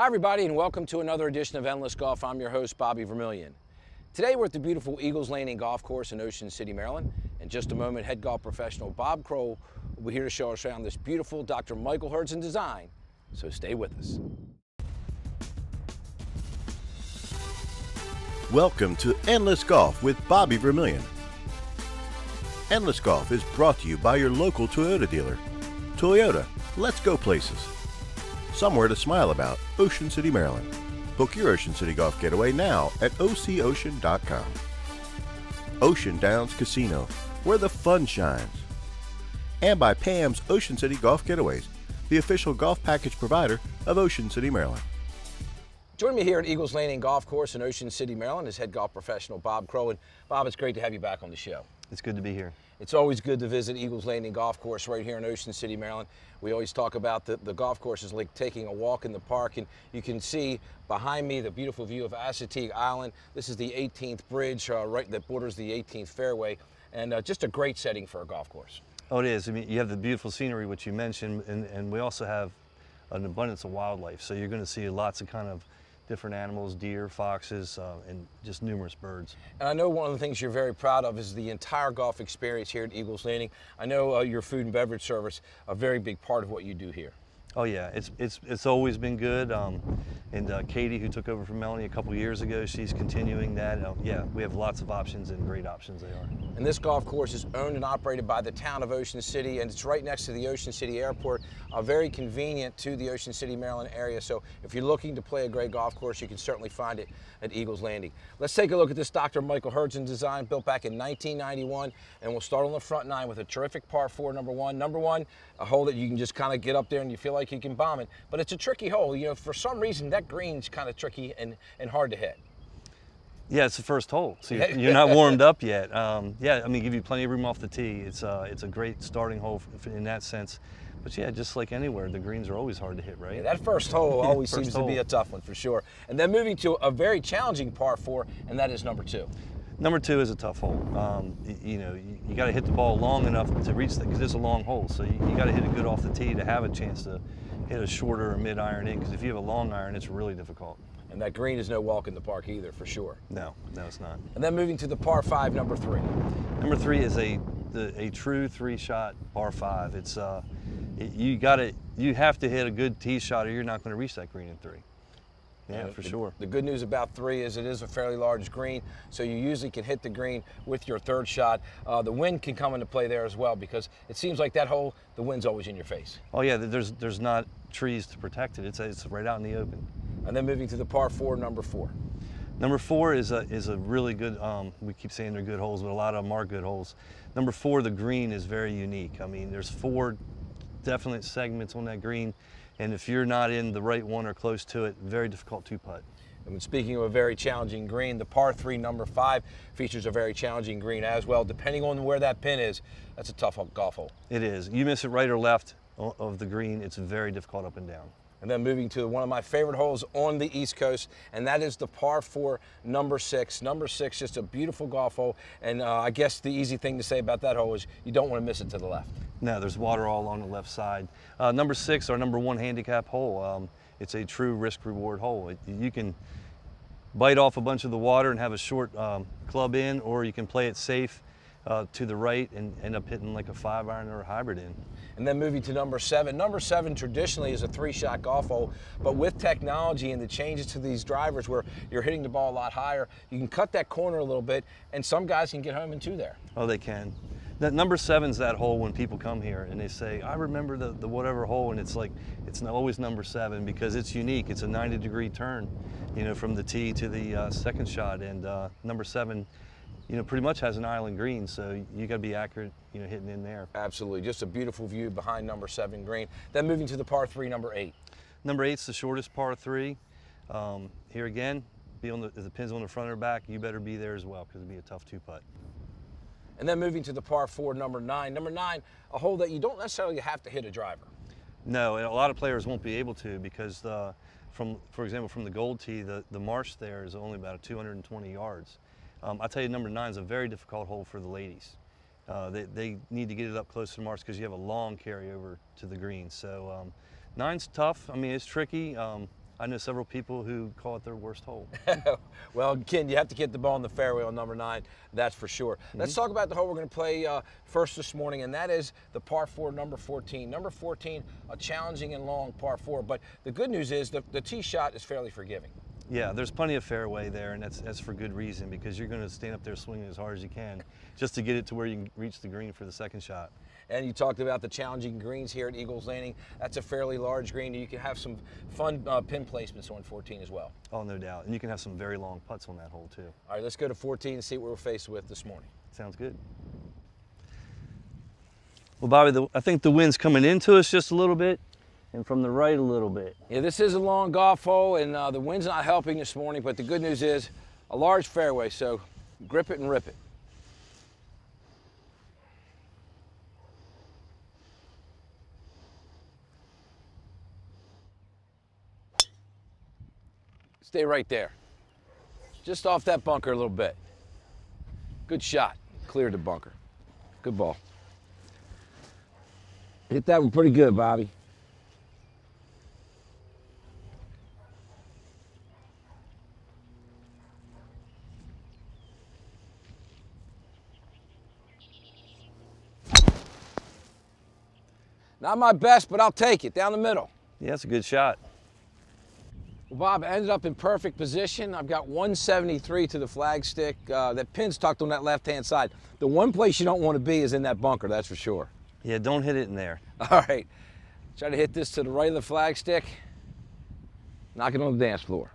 Hi everybody and welcome to another edition of Endless Golf. I'm your host, Bobby Vermillion. Today we're at the beautiful Eagles Landing Golf Course in Ocean City, Maryland. In just a moment, head golf professional Bob Kroll will be here to show us around this beautiful Dr. Michael Hurdzan design, so stay with us. Welcome to Endless Golf with Bobby Vermillion. Endless Golf is brought to you by your local Toyota dealer. Toyota, let's go places. Somewhere to smile about, Ocean City, Maryland. Book your Ocean City golf getaway now at OCOcean.com. Ocean Downs Casino, where the fun shines. And by Pam's Ocean City Golf Getaways, the official golf package provider of Ocean City, Maryland. Join me here at Eagles Landing Golf Course in Ocean City, Maryland is head golf professional Bob Kroll. And Bob, it's great to have you back on the show. It's good to be here. It's always good to visit Eagles Landing Golf Course right here in Ocean City, Maryland. We always talk about the golf course is like taking a walk in the park, and you can see behind me the beautiful view of Assateague Island. This is the 18th bridge right that borders the 18th fairway, and just a great setting for a golf course. Oh, it is. I mean, you have the beautiful scenery, which you mentioned, and we also have an abundance of wildlife. So you're going to see lots of kind of different animals, deer, foxes, and just numerous birds. And I know one of the things you're very proud of is the entire golf experience here at Eagles Landing. I know your food and beverage service, a very big part of what you do here. Oh yeah, it's always been good. And Katie, who took over from Melanie a couple years ago, she's continuing that. Yeah, we have lots of options, and great options they are. And this golf course is owned and operated by the town of Ocean City, and it's right next to the Ocean City Airport, very convenient to the Ocean City, Maryland area. So if you're looking to play a great golf course, you can certainly find it at Eagles Landing. Let's take a look at this Dr. Michael Hurdzan design, built back in 1991, and we'll start on the front nine with a terrific par 4, number one. Number one, a hole that you can just kind of get up there and you feel like you can bomb it, but it's a tricky hole. You know, for some reason that green's kind of tricky and hard to hit. Yeah, it's the first hole, so you're not warmed up yet. Yeah, I mean, give you plenty of room off the tee. It's a great starting hole in that sense. But yeah, just like anywhere, the greens are always hard to hit, right? Yeah, that first hole always seems to be a tough one for sure. And then moving to a very challenging par 4, and that is number 2. Number 2 is a tough hole. You know, you got to hit the ball long enough to reach that, because it's a long hole. So you got to hit it good off the tee to have a chance to hit a shorter or mid-iron in, because if you have a long iron, it's really difficult. And that green is no walk in the park either, for sure. No, it's not. And then moving to the par 5, number 3. Number 3 is a true 3-shot par 5. It's you have to hit a good tee shot, or you're not going to reach that green in 3. Yeah, for sure. The good news about 3 is it is a fairly large green, so you usually can hit the green with your 3rd shot. The wind can come into play there as well, because it seems like that hole, the wind's always in your face. Oh yeah, there's not trees to protect it. It's right out in the open. And then moving to the par 4, number 4. Number 4 is a really good, we keep saying they're good holes, but a lot of them are good holes. Number 4, the green is very unique. I mean, there's 4 definite segments on that green, and if you're not in the right one or close to it, very difficult to putt. And speaking of a very challenging green, the par 3, number 5 features a very challenging green as well. Depending on where that pin is, that's a tough golf hole. It is. You miss it right or left of the green, it's very difficult up and down. And then moving to one of my favorite holes on the East Coast, and that is the par 4, number 6. Number 6, just a beautiful golf hole, and I guess the easy thing to say about that hole is you don't want to miss it to the left. No, there's water all along the left side. Number 6, our number 1 handicap hole. It's a true risk-reward hole. You can bite off a bunch of the water and have a short club in, or you can play it safe to the right and end up hitting like a 5-iron or a hybrid in. And then moving to number 7. Number 7 traditionally is a 3-shot golf hole, but with technology and the changes to these drivers where you're hitting the ball a lot higher, you can cut that corner a little bit, and some guys can get home in 2 there. Oh, they can. That number 7's that hole when people come here and they say, I remember the whatever hole, and it's like, it's always number 7 because it's unique. It's a 90-degree turn, you know, from the tee to the 2nd shot, and number 7, you know, pretty much has an island green, so you got to be accurate, you know, hitting in there. Absolutely, just a beautiful view behind number 7 green. Then moving to the par 3, number 8. Number 8's the shortest par 3. Here again, if the pin's on the front or back, you better be there as well, because it'll be a tough 2-putt. And then moving to the par 4, number 9. Number 9, a hole that you don't necessarily have to hit a driver. No, and a lot of players won't be able to, because for example, from the gold tee, the marsh there is only about 220 yards. I'll tell you, number 9 is a very difficult hole for the ladies. They need to get it up close to the marsh because you have a long carry over to the green. So 9's tough. I mean, it's tricky. I know several people who call it their worst hole. Well, Ken, you have to get the ball in the fairway on number 9, that's for sure. Let's talk about the hole we're going to play first this morning, and that is the par 4, number 14. Number 14, a challenging and long par 4, but the good news is the tee shot is fairly forgiving. Yeah, there's plenty of fairway there, and that's for good reason, because you're going to stand up there swinging as hard as you can just to get it to where you can reach the green for the second shot. And you talked about the challenging greens here at Eagles Landing. That's a fairly large green. You can have some fun pin placements on 14 as well. Oh, no doubt. And you can have some very long putts on that hole, too. All right, let's go to 14 and see what we're faced with this morning. Sounds good. Well, Bobby, I think the wind's coming into us just a little bit, and from the right a little bit. Yeah, this is a long golf hole, and the wind's not helping this morning, but the good news is a large fairway, so grip it and rip it. Stay right there. Just off that bunker a little bit. Good shot. Cleared the bunker. Good ball. Hit that one pretty good, Bobby. Not my best, but I'll take it. Down the middle. Yeah, that's a good shot. Well, Bob, I ended up in perfect position. I've got 173 to the flagstick. That pin's tucked on that left-hand side. The one place you don't want to be is in that bunker, that's for sure. Yeah, don't hit it in there. All right. Try to hit this to the right of the flagstick. Knock it on the dance floor.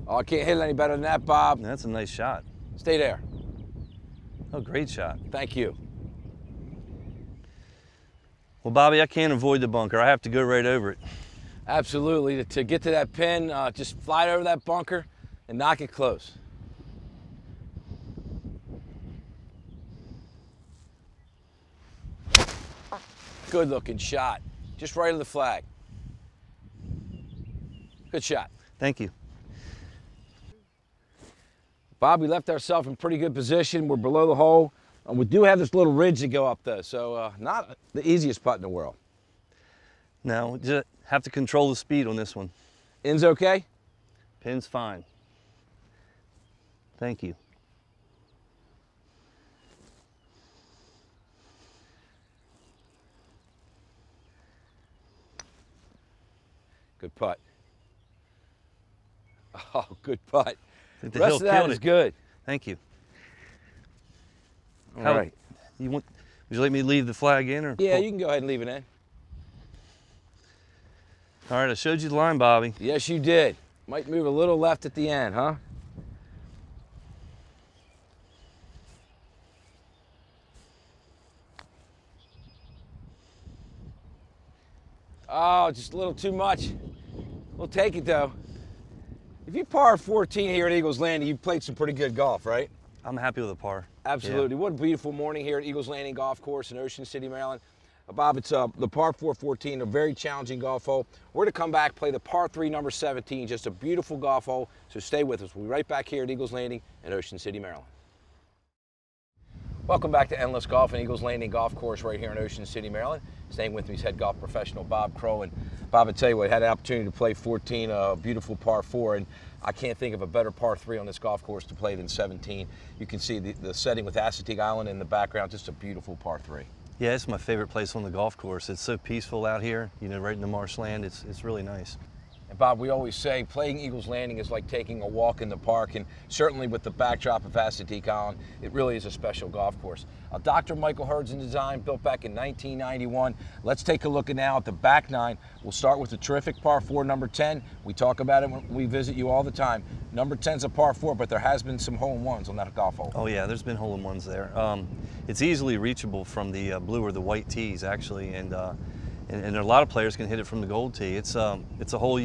Oh, I can't hit it any better than that, Bob. That's a nice shot. Stay there. Oh, great shot. Thank you. Well, Bobby, I can't avoid the bunker. I have to go right over it. Absolutely. To get to that pin, just fly over that bunker and knock it close. Good looking shot. Just right of the flag. Good shot. Thank you. Bob, we left ourselves in pretty good position. We're below the hole. We do have this little ridge to go up though, so not the easiest putt in the world. Now, just have to control the speed on this one. In's okay? Pin's fine. Thank you. Good putt. Oh, good putt. The The rest hill of that killed is it. good. Thank you. All How- right. Would you like me to leave the flag in or? Yeah, pull? you can go ahead and leave it in. All right, I showed you the line, Bobby. Yes, you did. Might move a little left at the end, huh? Oh, just a little too much. We'll take it though. If you par 14 here at Eagles Landing, you've played some pretty good golf, right? I'm happy with the par. Absolutely. What a beautiful morning here at Eagles Landing Golf Course in Ocean City, Maryland. Bob, it's the par 4 14, a very challenging golf hole. We're to come back, play the par 3, number 17, just a beautiful golf hole. So stay with us. We'll be right back here at Eagles Landing in Ocean City, Maryland. Welcome back to Endless Golf and Eagles Landing Golf Course right here in Ocean City, Maryland. Staying with me is head golf professional Bob Crow. And Bob, I tell you what, I had the opportunity to play 14, a beautiful par 4, and I can't think of a better par 3 on this golf course to play than 17. You can see the setting with Assateague Island in the background, just a beautiful par 3. Yeah, it's my favorite place on the golf course. It's so peaceful out here, you know, right in the marshland. It's really nice. And Bob, we always say playing Eagles Landing is like taking a walk in the park, and certainly with the backdrop of Assateague Island, it really is a special golf course. Dr. Michael Hurdson design, built back in 1991. Let's take a look now at the back nine. We'll start with the terrific par 4, number 10. We talk about it when we visit you all the time. Number 10's a par 4, but there has been some hole-in-ones on that golf hole. Oh yeah, there's been hole-in-ones there. It's easily reachable from the blue or the white tees, actually, and a lot of players can hit it from the gold tee. It's a hole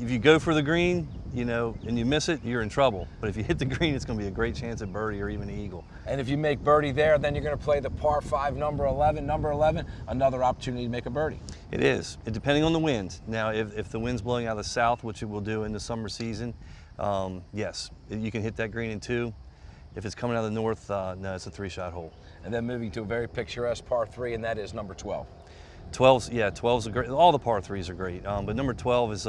if you go for the green, you know, and you miss it, you're in trouble. But if you hit the green, it's going to be a great chance at birdie or even an eagle. And if you make birdie there, then you're going to play the par 5, number 11. Number 11, another opportunity to make a birdie. It is, depending on the wind. Now, if the wind's blowing out of the south, which it will do in the summer season, yes, you can hit that green in 2. If it's coming out of the north, no, it's a 3-shot hole. And then moving to a very picturesque par 3, and that is number 12. 12's a great, all the par 3s are great, but number 12 is,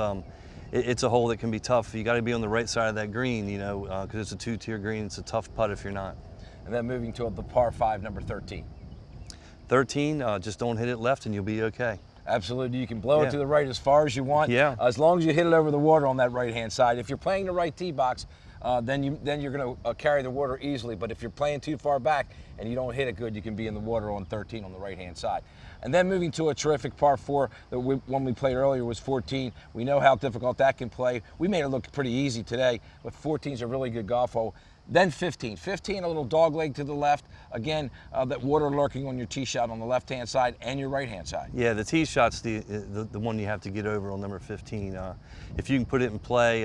it's a hole that can be tough. You got to be on the right side of that green, you know, because it's a 2-tier green. It's a tough putt if you're not. And then moving to the par 5, number 13. 13, just don't hit it left and you'll be okay. Absolutely, you can blow it to the right as far as you want. Yeah. As long as you hit it over the water on that right-hand side. If you're playing the right tee box, then you're going to carry the water easily. But if you're playing too far back and you don't hit it good, you can be in the water on 13 on the right-hand side. And then moving to a terrific par 4, the one we played earlier was 14. We know how difficult that can play. We made it look pretty easy today, but 14 is a really good golf hole. Then 15. 15, a little dog leg to the left. Again, that water lurking on your tee shot on the left-hand side and your right-hand side. Yeah, the tee shot's the one you have to get over on number 15. If you can put it in play,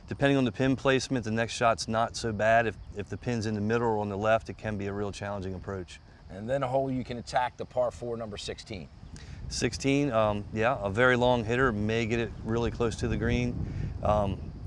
depending on the pin placement, the next shot's not so bad. If the pin's in the middle or on the left, it can be a real challenging approach. And then a hole you can attack, the par 4, number 16. 16, yeah, a very long hitter, may get it really close to the green.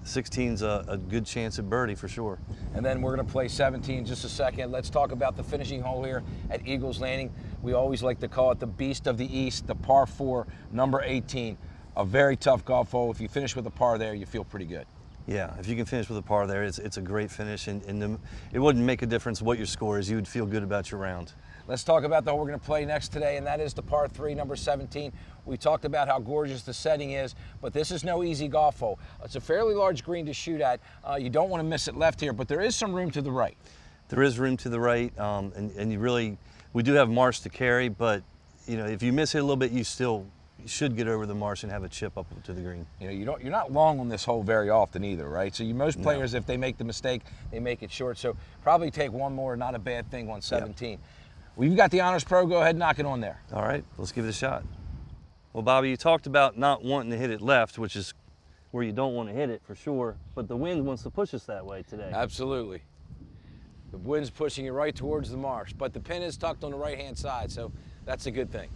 16's a good chance at birdie for sure. And then we're going to play 17 in just a second. Let's talk about the finishing hole here at Eagles Landing. We always like to call it the Beast of the East, the par 4, number 18. A very tough golf hole. If you finish with a par there, you feel pretty good. Yeah, if you can finish with a par there, it's a great finish, and it wouldn't make a difference what your score is. You would feel good about your round. Let's talk about the hole we're going to play next today, and that is the par 3, number 17. We talked about how gorgeous the setting is, but this is no easy golf hole. It's a fairly large green to shoot at. You don't want to miss it left here, but there is some room to the right. There is room to the right, and we do have marsh to carry, but you know, if you miss it a little bit, you should get over the marsh and have a chip up to the green. You know, you're not long on this hole very often either, right? So most players, if they make the mistake, they make it short. So probably take one more, not a bad thing on 17. Yep. We've got the Honors Pro. Go ahead and knock it on there. All right, let's give it a shot. Well, Bobby, you talked about not wanting to hit it left, which is where you don't want to hit it for sure, but the wind wants to push us that way today. Absolutely. The wind's pushing you right towards the marsh, but the pin is tucked on the right-hand side, so that's a good thing.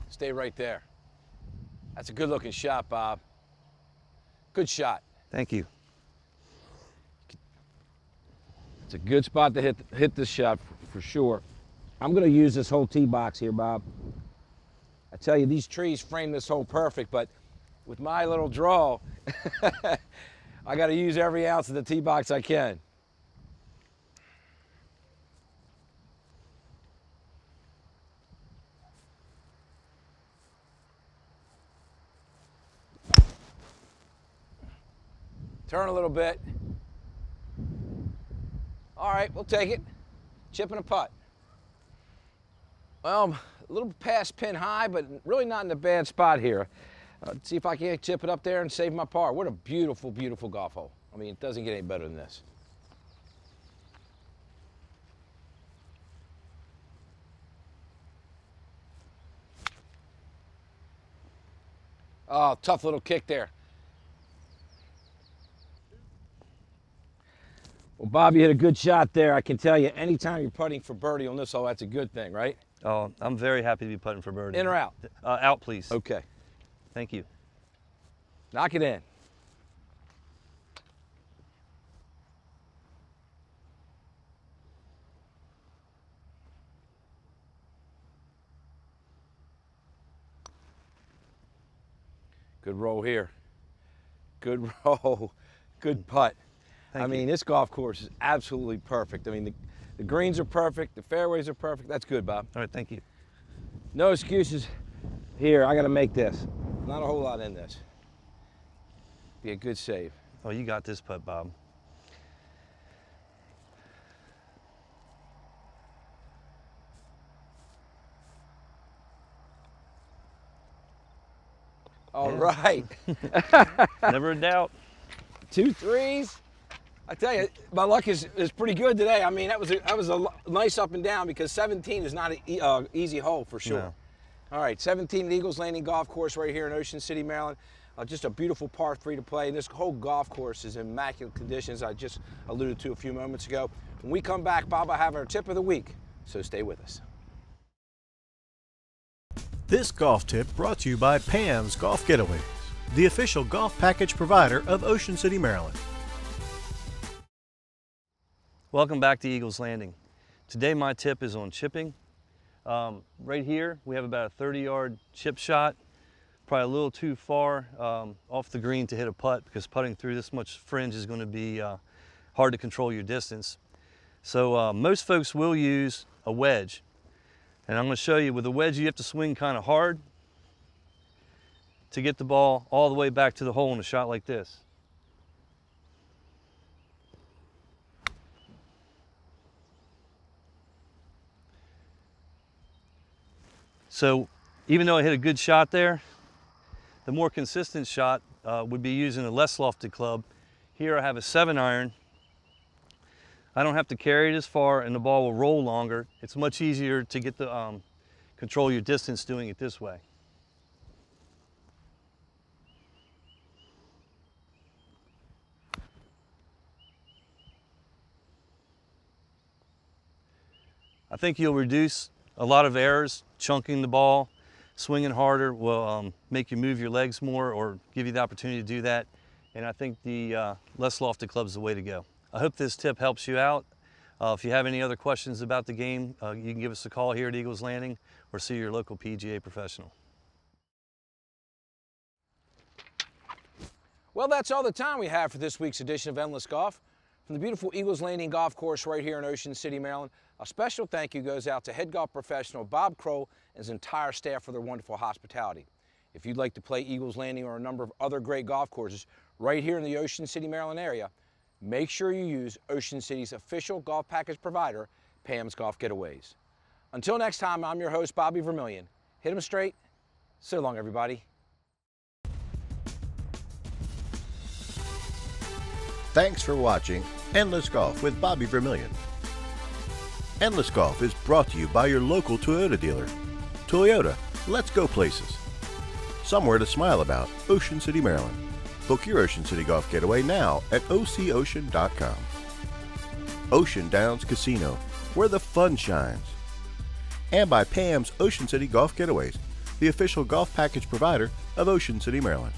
Stay right there. That's a good looking shot, Bob. Good shot. Thank you. It's a good spot to hit this shot for sure. I'm going to use this whole tee box here, Bob. I tell you, these trees frame this hole perfect, but with my little draw, I got to use every ounce of the tee box I can. Turn a little bit. All right, we'll take it. Chip and a putt. Well, a little past pin high, but really not in a bad spot here. Let's see if I can't chip it up there and save my par. What a beautiful, beautiful golf hole. I mean, it doesn't get any better than this. Oh, tough little kick there. Well, Bob, you hit a good shot there. I can tell you, anytime you're putting for birdie on this hole, that's a good thing, right? Oh, I'm very happy to be putting for birdie. In or out? Out, please. Okay. Thank you. Knock it in. Good roll here. Good roll. Good putt. I mean, this golf course is absolutely perfect. I mean, the greens are perfect, the fairways are perfect. That's good, Bob. All right, thank you. No excuses here. I got to make this. Not a whole lot in this. Be a good save. Oh, you got this putt, Bob. All right. Never a doubt. 2 threes. I tell you, my luck is pretty good today. I mean, that was a nice up and down because 17 is not an easy hole for sure. No. All right, 17 at Eagles Landing Golf Course right here in Ocean City, Maryland. Just a beautiful par 3 to play. And this whole golf course is in immaculate conditions. I just alluded to a few moments ago. When we come back, Bob, I have our tip of the week, so stay with us. This golf tip brought to you by Pam's Golf Getaways, the official golf package provider of Ocean City, Maryland. Welcome back to Eagles Landing. Today my tip is on chipping. Right here we have about a 30-yard chip shot, probably a little too far off the green to hit a putt, because putting through this much fringe is going to be hard to control your distance. So most folks will use a wedge. And I'm going to show you, with a wedge you have to swing kind of hard to get the ball all the way back to the hole in a shot like this. So even though I hit a good shot there, the more consistent shot would be using a less lofted club. Here I have a 7-iron. I don't have to carry it as far, and the ball will roll longer. It's much easier to get the control your distance doing it this way. I think you'll reduce a lot of errors. Chunking the ball, swinging harder will make you move your legs more, or give you the opportunity to do that. And I think the less lofted club is the way to go. I hope this tip helps you out. If you have any other questions about the game, you can give us a call here at Eagles Landing, or see your local PGA professional. Well, that's all the time we have for this week's edition of Endless Golf. From the beautiful Eagles Landing Golf Course right here in Ocean City, Maryland, a special thank you goes out to head golf professional Bob Kroll and his entire staff for their wonderful hospitality. If you'd like to play Eagles Landing or a number of other great golf courses right here in the Ocean City, Maryland area, make sure you use Ocean City's official golf package provider, Pam's Golf Getaways. Until next time, I'm your host, Bobby Vermillion. Hit 'em straight. So long, everybody. Thanks for watching Endless Golf with Bobby Vermillion. Endless Golf is brought to you by your local Toyota dealer. Toyota, let's go places. Somewhere to smile about, Ocean City, Maryland. Book your Ocean City Golf Getaway now at OCOcean.com. Ocean Downs Casino, where the fun shines. And by Pam's Ocean City Golf Getaways, the official golf package provider of Ocean City, Maryland.